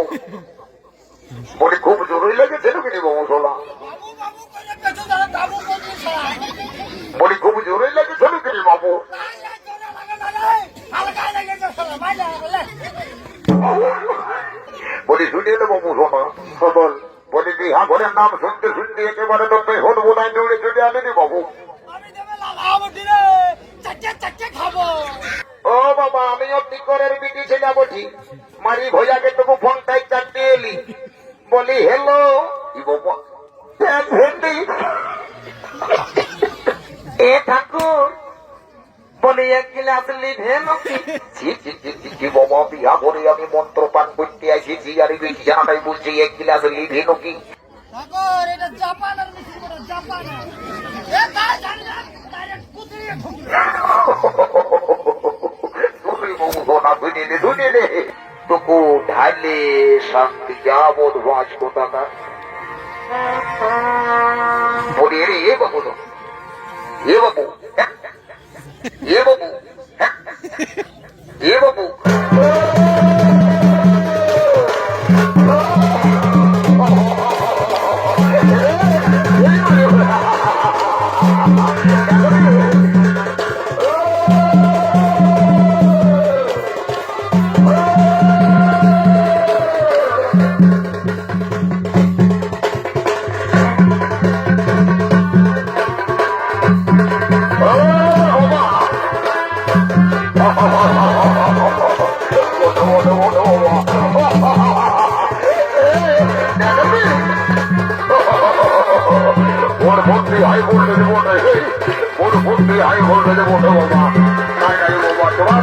বাবু? বলি খুব জোরই লেগেছে নাকি বাবু শোনা? বলি খুব জোরই লেগেছে নাকি বাবু? বলি শুনে এলো বাবু শোনা বল। বলি বিহা ঘরের নাম শুনতে শুনতে একেবারে তো তুই হল বোধ দৌড়ে চলে আনেনি বাবু। ও বাবা আমিও টিকরের বিটি ছিল বটি মারি ভৈয়াকে তবু ফোনটাই চারটে এলি। বলি হ্যালো বাবা ভেন্ডি এ ঠাকুর বলি এক গিলাস লিভে নাকি বাবা বিহা করে আমি মন্ত্র পাঠ করতে আসিছি আর বেটি জানাটাই বলছি এক গিলাস লিভে নাকি। তোকে ঢালে শান্তি যাবৎ বাঁচবো টাকা। বলি রে এ বাবু এ বাবু এ বাবু এ বাবু হাই ভোল্টেজ মোটে ওর ভর্তি হাই ভোল্টেজ মোটে বাবা নাই নাই বাবা তোমার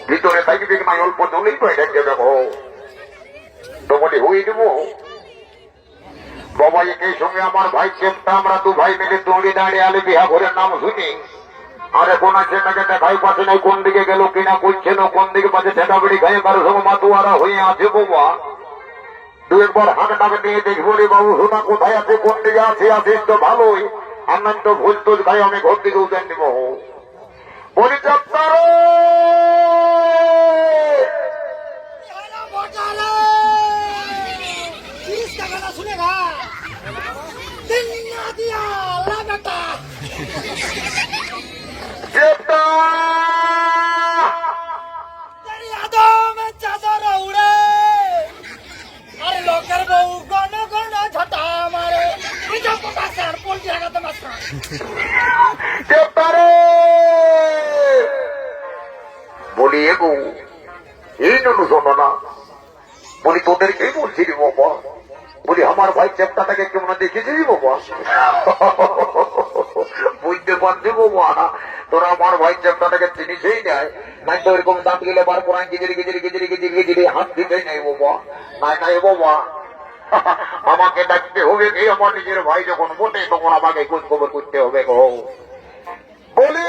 ভিতরে থাকবে না অল্প জলেই তো এটা দেখো তো বলি হয়ে দেবো বাবা একই সঙ্গে আমার ভাই চেপটা আমরা দু ভাই মিলে দৌড়ে দাঁড়িয়ে আলে বিহা ঘরের নাম শুনি আরে কোন সেটাকে দেখাই পাচ্ছে নাই কোন দিকে গেল কিনা করছে না কোন দিকে পাচ্ছে ঠেকা বেড়ি খাই কারো সঙ্গে মাতুয়ারা হয়ে আছে বাবা দু একবার হাঁকটাকে নিয়ে দেখবো রে বাবু সোনা কোথায় আছে কোন দিকে আছে আসিস তো ভালোই আর নাম তো ভুল তোল খাই আমি ঘর দিকে উঠে নিব বলি চত্বর চাদর উড়ে আর লোকের বউ গণ গণ ঝটা মারে বলি এগো এই নলু শোনো না বলি তোদেরকেই বলছি রে বাবা বলি আমার ভাই চেপটাটাকে কেমন দেখেছি বাবা বুঝতে পারছি বাবা তোরা আমার ভাই চেপটাটাকে চিনিসই নাই নাই তো এরকম দাঁত গেলে বার কোরআন গিজিরি গিজিরি গিজিরি গিজিরি গিজিরি হাত দিতেই নাই বাবা নাই নাই বাবা আমাকে ডাকতে হবে কি আমার নিজের ভাই যখন বটে তখন আমাকে খোঁজ খবর করতে হবে গো বলি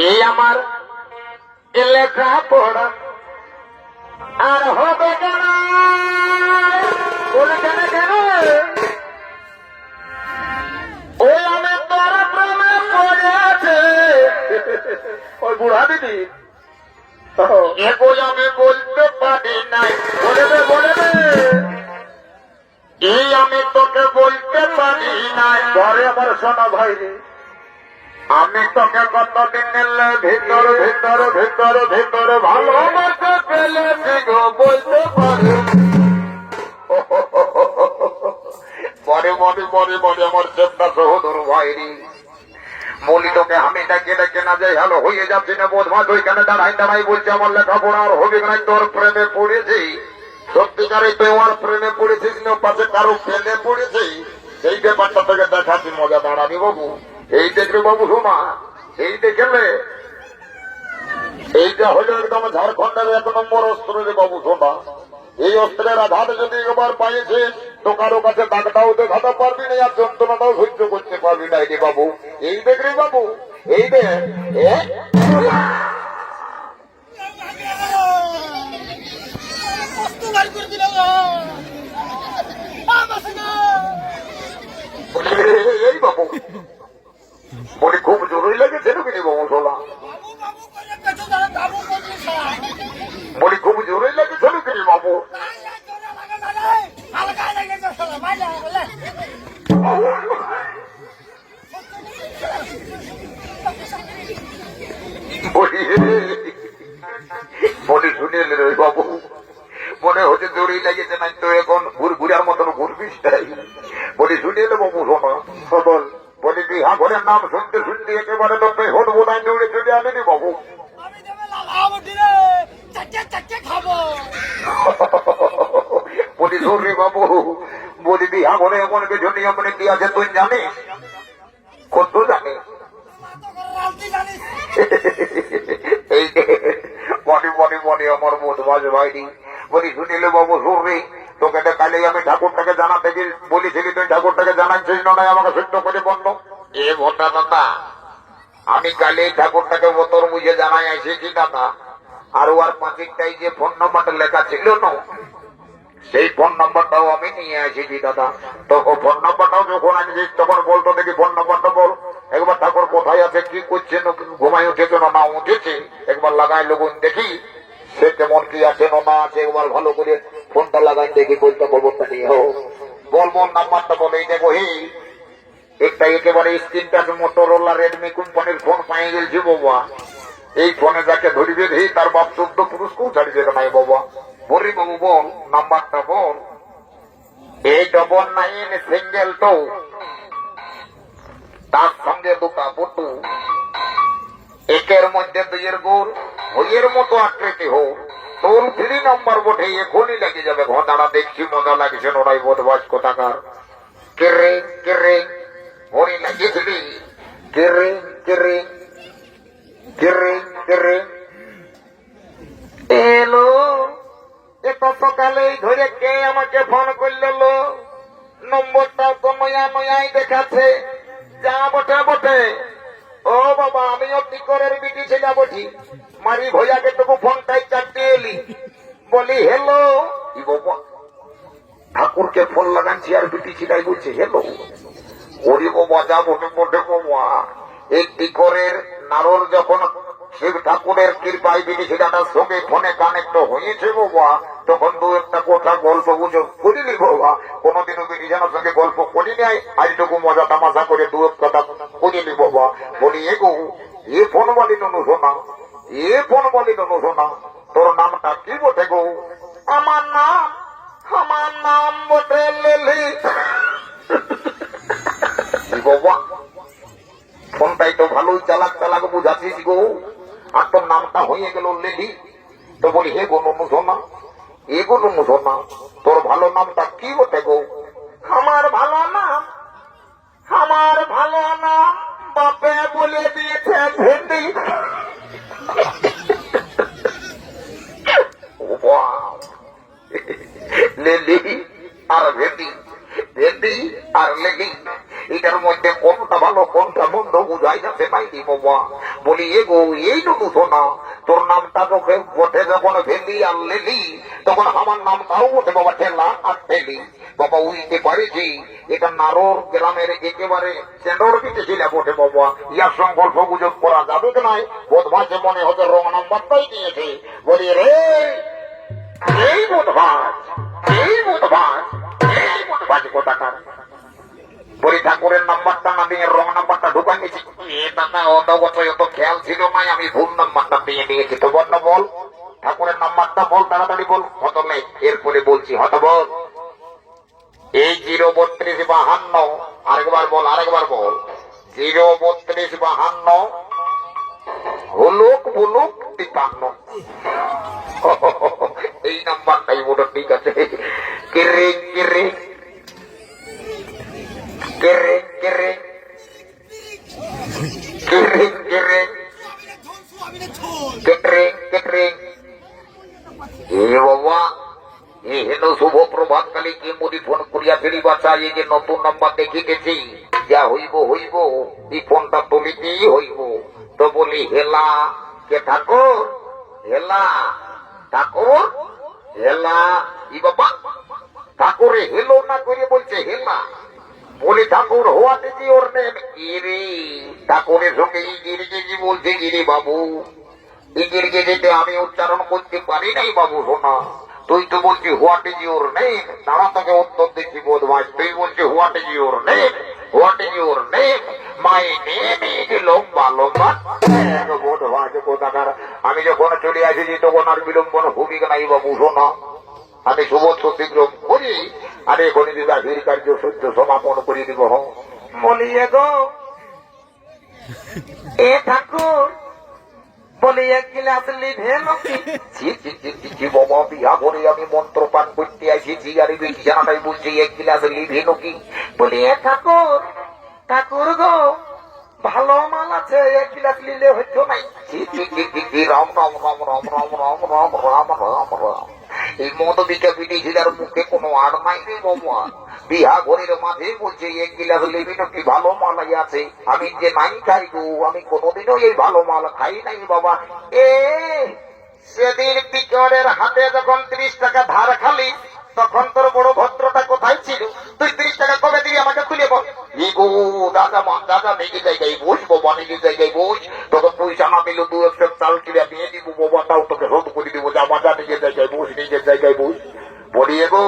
এই আমার লেখা পড়া আর হবে কেন কেন কেন ওই আমি তোর প্রেমে পড়ে আছে ওই বুড়া দিদি এগো আমি বলতে পারি নাই, বলে দে এই আমি তোকে বলতে পারি নাই। ঘরে আমার সোনা ভাই রে, আমি তোকে কতদিন এলে ভিতরে ভালোবাসা পেলেছি গো, বলতে পারি পরে আমার চেষ্টা সহদর ভাইরি বলি তোকে আমি ডাকে না যাই হ্যালো হয়ে যাচ্ছি না বোধ মা ওইখানে দাঁড়াই বলছে আমার লেখাপড়া আর হবে না, তোর প্রেমে পড়েছি। সত্যিকারে তুই আমার প্রেমে পড়েছিস না পাশে কারো প্রেমে পড়েছি, এই ব্যাপারটা তোকে দেখাচ্ছি মজা। দাঁড়াবি বাবু, এই দেখবে বাবু শোনা, এই দেখলে এইটা হলো একদম ঝাড়খণ্ডের 1 নম্বর অস্ত্র রে বাবু শোনা। এই অস্ত্রের আঘাতে যদি একবার পাইছিস তো কারো কাছে দাগটাও দেখাতে পারবি না, আর যন্ত্রণাটাও সহ্য করতে পারবি না রে বাবু। এই দেখ রে বাবু, এই দেখ কষ্ট বার করে দিল গো। এই বাবু বলি খুব জরুরি লেগেছে নাকি রে বাবু শোনা? বাবু বাবু করে পেছো দাঁড়া, বাবু করছিস বলি খুব জরুরি লেগেছে নাকি রে বাবু? হালকা লেগেছে সালা মাইলা বলে। বলি শুনে রে বাবু, মনে হচ্ছে জরুরি লেগেছে না তো এখন ঘুরার মতন ঘুরবিস তাই। বলি শুনে এলো বাবু শোনা, বল বলি বিহা ঘরের নাম শুনতে একেবারে তো হল বোধহয় দৌড়ে চলে আনেনি বাবু। আমি দেবে লাভ দিলে চাচা খাবো। বলি সরি বাবু, বলি বিহা ঘরে এমন কিছু নিয়ম নীতি আছে তুই জানিস? কত জানিস? এই বলি আমার বদমাস ভাইনি। বলি শুনিলে বাবু সরি, তোকে কালে আমি ঠাকুরটাকে জানাতে বলেছিলি, তুই ঠাকুরটাকে জানাচ্ছিস না আমাকে সত্য করে বন্ধ। এ ভোটা দাদা, আমি কালে ঠাকুরটাকে বোতর বুঝে জানাই এসেছি দাদা। আর ওর পাঁচিকটাই যে ফোন নাম্বারটা লেখা ছিল না, সেই ফোন নাম্বারটাও আমি নিয়ে এসেছি দাদা। তো ফোন নাম্বারটাও যখন আনছিস তখন বলতো দেখি ফোন নাম্বারটা বল। একবার ঠাকুর কোথায় আছে, কি করছে, ঘুমাই উঠেছে না উঠেছে, একবার লাগাই লোগুন দেখি সে কেমন কি আছে না আছে, একবার ভালো করে ফোনটা লাগাই দেখি বলতে খবরটা নিয়ে হোক। বল নাম্বারটা বলে। এই দেখো হে একটা একেবারে স্ক্রিন টাচ মোটরোলা রেডমি কোম্পানির ফোন পাই গেছি বাবা। এই ফোনে যাকে ধরিবে হে তার বাপ 14 পুরস্কার ছাড়িয়ে নাই বাবা। বলি বাবু বল নাম্বারটা বল। 899 তার সঙ্গে 2টা বটু, একের মধ্যে 2 গোল, বইয়ের মতো আকৃতি হোক, টোল ফ্রি নাম্বার বটে, এখনই লেগে যাবে। ঘটনাটা দেখছি মজা লাগছে, ওরাই বদমাস কোথাকার। কেরে ভরি লাগিয়েছিলি, কেরে এলো। এত সকালেই ধরে কে আমাকে ফোন করল, নম্বরটা তো নয়াই দেখাচ্ছে। যা বটে ও বাবা, আমিও টিকরের বিটি ছিল বটি, মারি ভৈয়াকে তোকে ফোনটাই চারটে এলি। বলি হেলো, বাবা ঠাকুরকে ফোন লাগাচ্ছি আর বিটি ছিলাই বলছে হেলো। ওরে বাবা যা বটে বাবা, এই টিকরের নারল যখন শিব ঠাকুরের কৃপায় বিটি ছিলাটার সঙ্গে ফোনে কানেক্ট হয়েছে বাবা, তখন 2-1টা কথা গল্প গুজব করিনি বাবা। কোনোদিনও বিটিজানার সঙ্গে গল্প করিনি, আজটুকু মজা তামাশা করে 2 কথা করিনি বাবা। বলি এগো এ ফোন বলি ননু শোনা, তোর নামটা কি বটে গো? আমার নাম বটে লেলি। বাবা ফোনটাই তো ভালোই চালাক বুঝাচ্ছিস গো, আর তোর নামটা হয়ে গেল লেলি। তো বলি হে গো ননু শোনা, তোর ভালো নামটা কি বটে গো? আমার ভালো নাম বাপে বলে দিয়েছে ভেন্ডি। লেলি আর ভেন্ডি আর লেগি, এটার মধ্যে কোনটা ভালো কোনটা মন্দ বুঝাই যাচ্ছে পাইনি বাবা। বলি বলি এগো এই নতু শোনা, তোর নামটা তোকে বটে যখন ভেলি আর লেলি, তখন আমার নামটাও বটে বাবা ঠেলা আর ঠেলি। বাবা উইতে পারেছি এটা নারোর গ্রামের একেবারে চেন্ডর পিঠে ছিল বটে বাবা। ইয়ার সঙ্গে গল্প গুজব করা যাবে কি নাই? বদমাসে মনে হচ্ছে রং নাম্বারটাই দিয়েছে। বলি রে এই বদমাস, এই বদমাস, এই বদমাস কোথাকার। বলি ঠাকুরের নাম্বারটা না দিয়ে রং নাম্বারটা ঢুকাই নিয়েছি। অত খেয়াল ছিল নাই, আমি ভুল নাম্বারটা দিয়ে নিয়েছি। তো বল না, বল ঠাকুরের নাম্বারটা বল, তাড়াতাড়ি বল। হত নেই, এরপরে বলছি হত বল। এই 03252, আরেকবার বল, আরেকবার বল। 03252 হলুক বুলুক 53। এই নাম্বারটাই মোটর ঠিক আছে। কেরে কেরে কেরে কেরে কেরে কেরে কেটরে কেটরে। এ বাবা, এ হেন শুভ প্রভাত কালী কি মুড়ি ফোন করিয়া ফেরি বাচ্চা, এই যে নতুন নাম্বার দেখিতেছি, যা হইব হইব, এই ফোনটা তুলিতেই হইব। তো বলি হেলা কে ঠাকুর, হেলা ঠাকুর, হেলা ই বাবা ঠাকুরে হেলো না করে বলছে হেলা। বলি ঠাকুর হোয়াট ইজ ইওর নেম? গিরি। ঠাকুরের সঙ্গে গিরি বলছে, গিরি বাবু। ইংরেজি যেতে আমি উচ্চারণ করতে পারি নাই বাবু সোনা। তুই তো বলছি হোয়াট ইজ ইওর নেম, তারা তাকে উত্তর দিচ্ছি বদমাস। তুই বলছি what is your name, what is your name? My name is লম্বা লম্বা। বদমাস কোথাকার। আমি যখন চলে আসেছি তখন আর বিলম্বন হবি নাই বাবু সোনা। আমি সুবচ্ছ শীঘ্র করি, আর এখনই যদি আখির কার্য সহ্য সমাপন করে দিব। বলি গো এ ঠাকুর, বলি 1 গিলাস লিভে নাকি? বাবা বিহা করে আমি মন্ত্র পান করতে আসিছি, আর এই বিছানাটাই বলছি 1 গিলাস লিভে নাকি? বলি এ ঠাকুর, ঠাকুর গো ভালো মাল আছে, 1 গিলাস লিলে হইতো নাই? রাম রাম রাম রাম রাম রাম রাম রাম রাম রাম। এই মদ বিটা বিটিছিলার মুখে কোনো আর নাই রে বাবা। বিহা ঘরের মাঝে বলছে 1 গিলাস লিবি নাকি, ভালো মালাই আছে। আমি যে নাই খাই গো, আমি কোনোদিনও এই ভালো মাল খাই নাই বাবা। এ সেদিন পিকরের হাতে যখন 30 টাকা ধার খালি, তখন তোর বড় ভদ্রতা কোথায় ছিল? তুই 30 টাকা কবে দিবি আমাকে তুলে বল। গো দাদা মা, দাদা নিজের জায়গায় বস বাবা, নিজের জায়গায় বস। তখন পয়সা না দিল 2 একটা চাল কিনে দিয়ে দিব বাবা, তাও তোকে শোধ করে দিব। যা মাজা নিজের জায়গায় বস, নিজের জায়গায় বস। বলি গো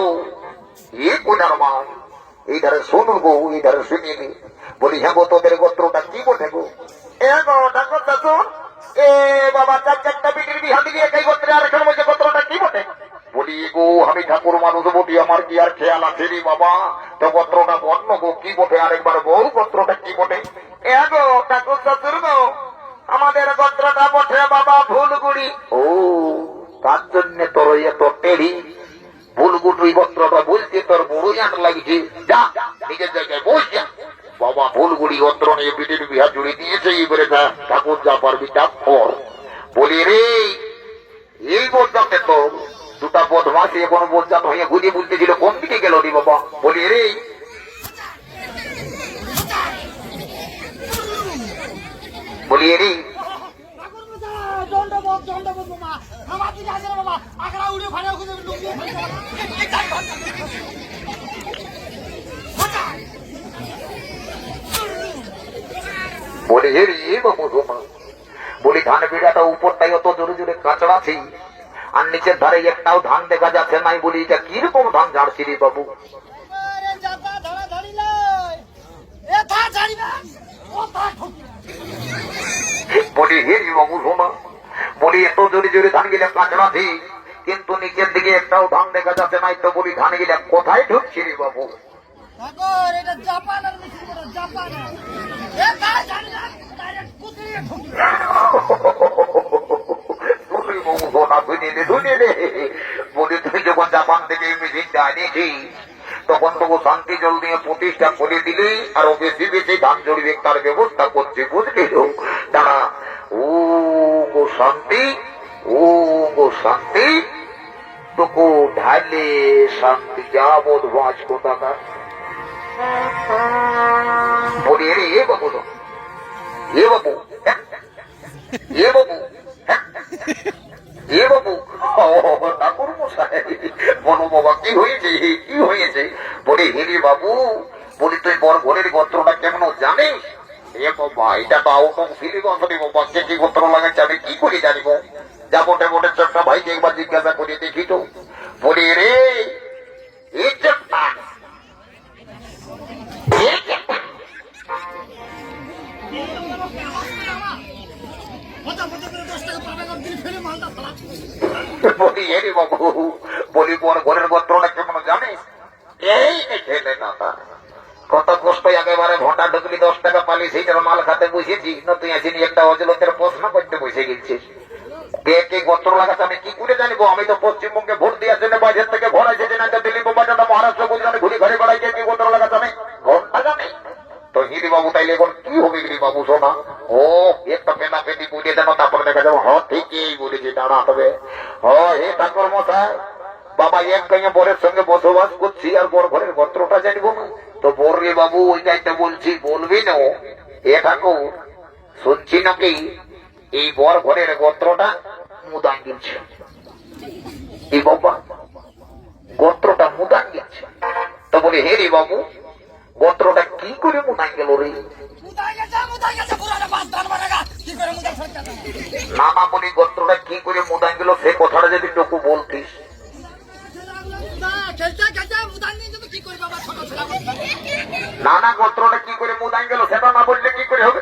এ কোনার মা, এই ধারে শুনুন গো, এই ধারে শুনিয়ে নি। বলি হ্যাঁ গো, তোদের গোত্রটা কি বটে গো? এ গো ঠাকুর দাদু, এ বাবা 4-4টা বিটির বিহা দিবি একই গোত্রে, আর এখন বলছে গোত্রটা কি বটে? বলি গো আমি ঠাকুর মানুষ বটি, আমার কি আর খেয়াল আছে রে বাবা? তো গোত্রটা বন্য গো, কি বটে? আরেকবার বল গোত্রটা কি বটে? এ গো ঠাকুর শ্বশুর গো, আমাদের গোত্রটা বটে বাবা ফুলগুড়ি। ও তার জন্য তোর এত টেড়ি? ফুলগুড়ি গোত্রটা বলতে তোর বড় জান লাগছে। যা নিজের জায়গায় বস যা বাবা। ফুলগুড়ি গোত্র নিয়ে পিটির বিহা জুড়ে দিয়েছে, এবারে যা ঠাকুর যা পারবি তা কর। বলি রে এই বলতে তো দুটা বদমাসি এখন বলজাত হয়ে ঘুরে বলতেছিল, কোন দিকে গেল রে বাবা? বলি রে বলি রে বলি হে রে বাবু সোমা। বলি ধান বিড়াটা উপরটাই অত জোরে জোরে কাঁচড়াছি, আর নিচের ধারে একটাও ধান দেখা যাচ্ছে নাই। বলি এটা কিরকম ধান ঝাড়ছি রে বাবু? বলি হে রে বাবু সোমা, বলি এত জোরে জোরে ধান গিলা কাঁচড়াছি, কিন্তু নিচের দিকে একটাও ধান দেখা যাচ্ছে নাই। তো বলি ধান গিলা কোথায় ঢুকছি রে বাবু? বলি তুই যখন জাপান থেকে মেশিনটা আনিছি, তখন তবু শান্তি জল দিয়ে প্রতিষ্ঠা করে দিলে আরো বেশি বেশি ধান জড়িবে, তার ব্যবস্থা করছে বুঝলি। তারা ও গো শান্তি, ও গো শান্তি, তোকে ঢালে শান্তি যা বদমাস কোথাকার। বলি রে এ বাবু, এ বাবু এ বাবু এ বাবু, ও ঠাকুর মশাই, বলো বাবা কি হয়েছে, কি হয়েছে? বলি হেরি বাবু, বলি তুই বর ঘরের গোত্রটা কেমন জানিস? এ বাবা, এটা তো আউট অফ সিলেবাস রে বাবা, কে কি গোত্র লাগাচ্ছে আমি কি করে জানিব? যা মোটে মোটে ছোট্ট ভাইকে একবার জিজ্ঞাসা করে দেখি তো। বলি রে এই চেপ্টা, এই চেপ্টা, বলি এরে বাবু, বলি বর ঘরের গোত্রটা কেমন জানিস? এই ছেলে না তার কত কষ্ট, একেবারে ঘন্টা ঢুকলি 10 টাকা পালি, সেইটার মাল খাতে বসেছি না, তুই আসিনি একটা অজলতের প্রশ্ন করতে বসে গেছিস। কে কে গোত্র লাগাচ্ছে আমি কি করে জানিবো? আমি তো পশ্চিমবঙ্গে ভোট দিয়ে আসেন, বাইরের থেকে ঘর এসেছি, না দিল্লি বোম্বাই মহারাষ্ট্র গুজরাট ঘুরি ঘরে ঘরে কে কে গোত্র লাগাচ্ছে আমি ঘন্টা জানি। তো হিরি বাবু তাইলে এখন কি হবে হিরি বাবু? শোনা, ও একটা পেনা পেটি বুঝিয়ে দেন, তারপরে দেখা যাবো হ ঠিকই বলেছি, দাঁড়া হবে। হে ঠাকুর মশাই, বাবা এক গাঁয়ে বরের সঙ্গে বসবাস করছি, আর বর ঘরের গোত্রটা জানিব না? তো বর রে বাবু ওইটাই তো বলছি, বলবি না? এ ঠাকুর শুনছি নাকি এই বর ঘরের গোত্রটা মুদান দিচ্ছে। এই বাবা গোত্রটা মুদান দিচ্ছে। তো বলে হে রে বাবু, গোত্রটা কি করে মুদান গেল রে? না না, বলি গোত্রটা কি করে মুদান গেল সে কথাটা যদি টুকু বলতিস। না না, গোত্রটা কি করে মুদান গেল সেটা না বললে কি করে হবে?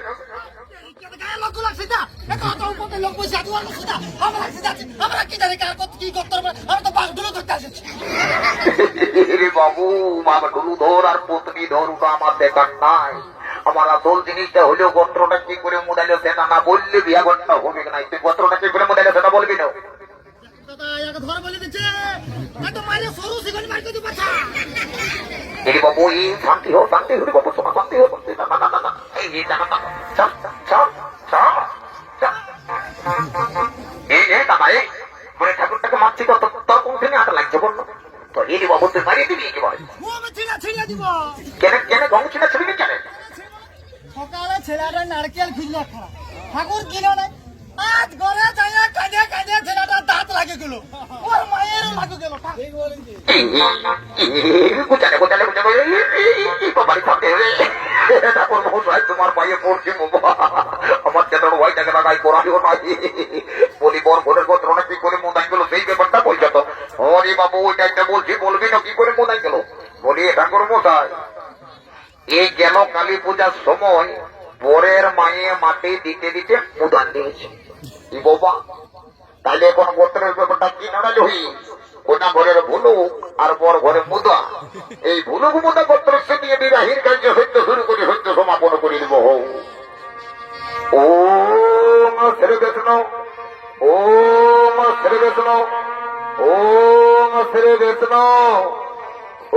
বাবু বাবা ডুলু ধর আর পত্নী ধর, ওটা আমার দেখার নাই। আমার আসল জিনিসটা হলেও গোত্রটা কি করে মুদাইলো সেটা না বললে বিয়া ঘটনা হবে না। তুই গোত্রটা কি করে মুদাইলো সেটা বলবি না? বাবু এই শান্তি হোক, শান্তি হরি বাবু, তোমার শান্তি হোক। না না না না, এই বলে ঠাকুরটাকে মারছি, তোর কোন শ্রেণী আটা লাগছে বলল? তো এই বাবু তুই মারিয়ে দিবি একেবারে? কেন কেন গং ছিনা ছিড়বি কেন? সকালে ছেলেটা নারকেল খিল্লা খাওয়া, ঠাকুর কিন নাই, আজ ঘরে যাইয়া কাঁদে কাঁদে ছেলেটা দাঁত লাগে গেল, ওর মায়ের লাগু গেল। গোচালে গোচালে গোচালে বাড়ি থাকতে ঠাকুর মশাই তোমার পায়ে পড়ছি বাবা, আমার চেতন ভাইটাকে লাগাই করাইও নাই। বলি বর ঘরের গোত্রটা কি করে মোদাই গেল সেই ব্যাপারটা বলছো তো? হরি বাবু ওইটা একটা বলছি, বলবি না কি করে মোদাই গেল? বলি ঠাকুর মশাই, এই গেল কালী পূজার সময় বরের মায়ে মাটি দিতে দিতে মুদান দিয়েছে। কি বাবা, তাইলে এখন গোত্রের ব্যাপারটা কি নাড়াল হই? ওটা ঘরের ভুলুক আর বর ঘরে মুদা, এই ভুলুক মুদা গোত্রের সে নিয়ে বিবাহীর কার্য হইতে শুরু করে হইতে সমাপন করে দিব। ওম শ্রী বিষ্ণু, ওম শ্রী বিষ্ণু, ওম শ্রী বিষ্ণু,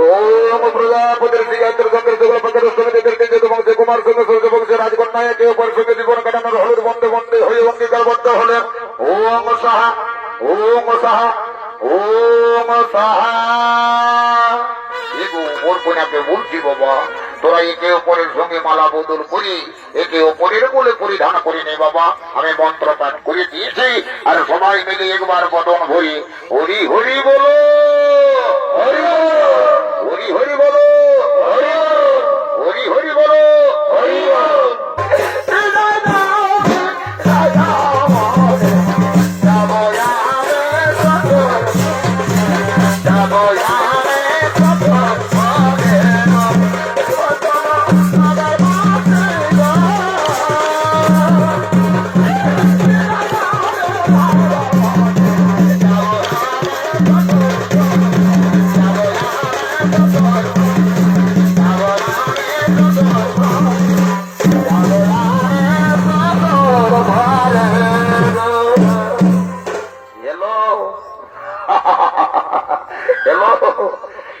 ওম প্রজাপতির শ্রীগাত্র চন্দ্র যুগলপতির সমিতিদের বংশে কুমার সঙ্গে সূর্য বংশে রাজকন্যায় কেউ পর সঙ্গে জীবন কাটানোর হলের বন্ধে বন্ধে হয়ে অঙ্গীকারবদ্ধ হলেন। ওম সাহা, ওম সাহা, ওম সাহা। ওর কোনাকে বলছি বাবা, তোরা একে অপরের সঙ্গে মালা বদল করি, একে অপরের বলে পরিধান করি নে বাবা। আমি মন্ত্র পাঠ করে দিয়েছি, আর সবাই মিলে একবার বদন ভরি হরি হরি বলো, হরি হরি হরি বলো, হরি হরি হরি বলো, হরি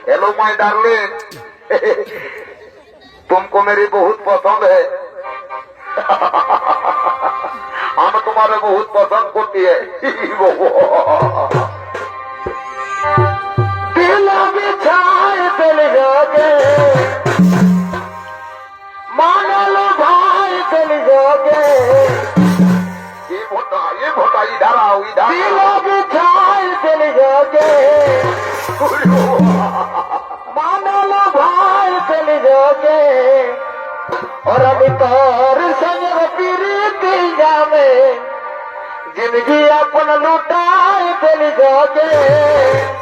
हेलो माय डार्लिंग, तुमको मेरी बहुत पसंद है। हम तुम्हारे बहुत पसंद करती है। दिल बिछाए चले जाओगे, मान लो भाई चले जाओगे। उधर बिछाई दिल जोगे मानो भाई दिल जोगे और अभी तोर संग प्रीति जामे जिंदगी अपन लुटाई दिल जोगे